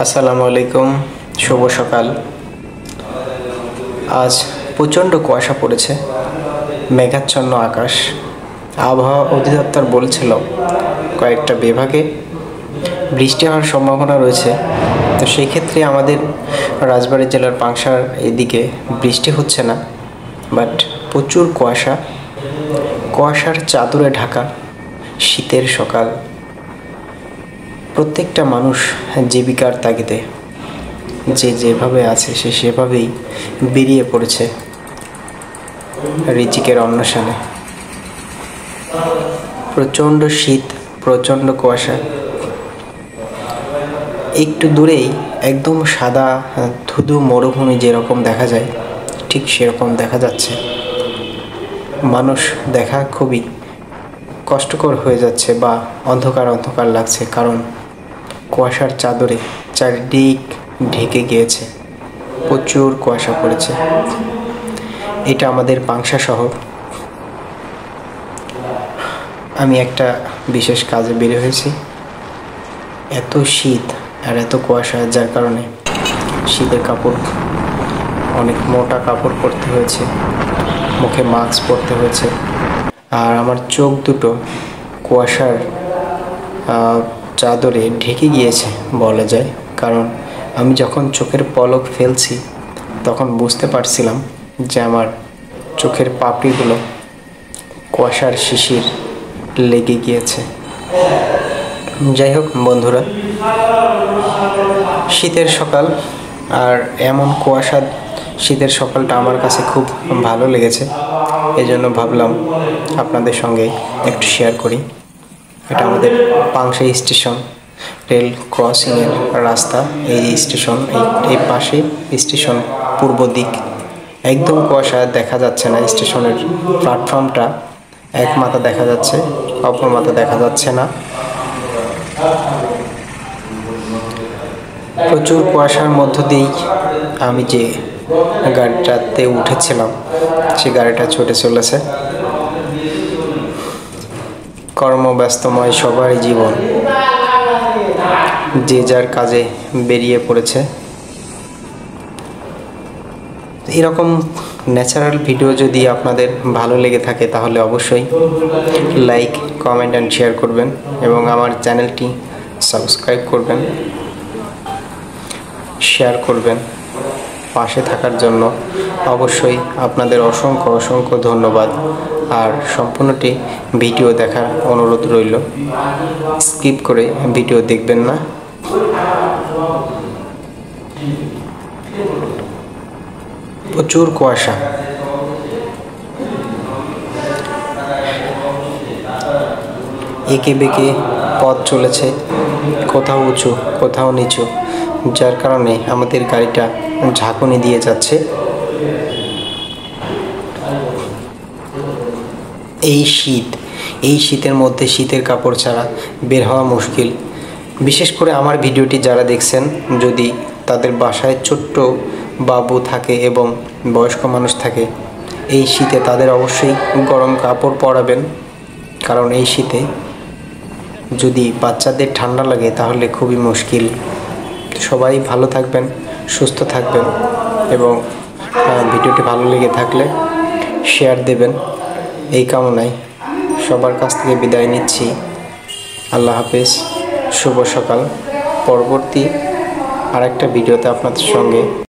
আসসালামু আলাইকুম, শুভ সকাল। আজ প্রচণ্ড কুয়াশা পড়েছে, মেঘাচ্ছন্ন আকাশ। আবহাওয়া অধিদপ্তর বলছিল কয়েকটা বিভাগে বৃষ্টি হওয়ার সম্ভাবনা রয়েছে। তো সেই ক্ষেত্রে আমাদের রাজবাড়ী জেলার পাংশার এদিকে বৃষ্টি হচ্ছে না, বাট প্রচুর কুয়াশার চাদরে ঢাকা শীতের সকাল। প্রত্যেকটা মানুষ জীবিকার তাগিদে যে যেভাবে আছে সে সেভাবেই বেরিয়ে পড়েছে রিজিকের অন্বেষণে। প্রচণ্ড শীত, প্রচণ্ড কুয়াশা। একটু দূরেই একদম সাদা ধুধু মরুভূমি যেরকম দেখা যায়, ঠিক সেরকম দেখা যাচ্ছে। মানুষ দেখা খুবই কষ্টকর হয়ে যাচ্ছে বা অন্ধকার অন্ধকার লাগছে, কারণ কুয়াশার চাদরে চারিদিক ঢেকে গিয়েছে। প্রচুর কুয়াশা পড়েছে। এটা আমাদের পাংশা শহর। আমি একটা বিশেষ কাজে বের হয়েছি। এত শীত আর এত কুয়াশা, যার কারণে শীতের কাপড়, অনেক মোটা কাপড় পরতে হয়েছে, মুখে মাস্ক পরতে হয়েছে। আর আমার চোখ দুটো কুয়াশার চাদরে ঢেকে গিয়েছে বলা যায়, কারণ আমি যখন চোখের পলক ফেলছি তখন বুঝতে পারছিলাম যে আমার চোখের পাপড়িগুলো কুয়াশার শিশির লেগে গিয়েছে। যাই হোক বন্ধুরা, শীতের সকাল আর এমন কুয়াশা শীতের সকালটা আমার কাছে খুব ভালো লেগেছে। এজন্য ভাবলাম আপনাদের সঙ্গে একটু শেয়ার করি। এটা আমাদের পাংশা স্টেশন, রেল ক্রসিংয়ের রাস্তা। এই স্টেশন, এই পাশে স্টেশন, পূর্ব দিক। একদম কুয়াশা, দেখা যাচ্ছে না। স্টেশনের প্ল্যাটফর্মটা এক মাথা দেখা যাচ্ছে, অপর মাথা দেখা যাচ্ছে না। প্রচুর কুয়াশার মধ্য দিয়েই আমি যে গাড়িটাতে উঠেছিলাম সে গাড়িটা ছুটে চলেছে। কর্মব্যস্তময় সবারই জীবন, যে যার কাজে বেরিয়ে পড়েছে। এরকম ন্যাচারাল ভিডিও যদি আপনাদের ভালো লেগে থাকে তাহলে অবশ্যই লাইক, কমেন্ট অ্যান্ড শেয়ার করবেন এবং আমার চ্যানেলটি সাবস্ক্রাইব করবেন, শেয়ার করবেন। পাশে থাকার জন্য অবশ্যই আপনাদের অসংখ্য অসংখ্য ধন্যবাদ। আর সম্পূর্ণটি ভিডিও দেখার অনুরোধ রইল। স্কিপ করে ভিডিও দেখবেন না। প্রচুর কুয়াশা। এঁকে বেঁকে পথ চলেছে, কোথাও উঁচু কোথাও নিচু, যার কারণে আমাদের গাড়িটা ঝাঁকুনি দিয়ে যাচ্ছে। এই শীতের মধ্যে শীতের কাপড় ছাড়া বের হওয়া মুশকিল। বিশেষ করে আমার ভিডিওটি যারা দেখছেন, যদি তাদের বাসায় ছোট্ট বাবু থাকে এবং বয়স্ক মানুষ থাকে, এই শীতে তাদের অবশ্যই গরম কাপড় পরাবেন, কারণ এই শীতে যদি বাচ্চাদের ঠান্ডা লাগে তাহলে খুবই মুশকিল। সবাই ভালো থাকবেন, সুস্থ থাকবেন এবং ভিডিওটি ভালো লেগে থাকলে শেয়ার দেবেন। এই কামনায় সবার কাছ থেকে বিদায় নিচ্ছি। আল্লাহ হাফেজ, শুভ সকাল। পরবর্তী আরেকটা ভিডিওতে আপনাদের সঙ্গে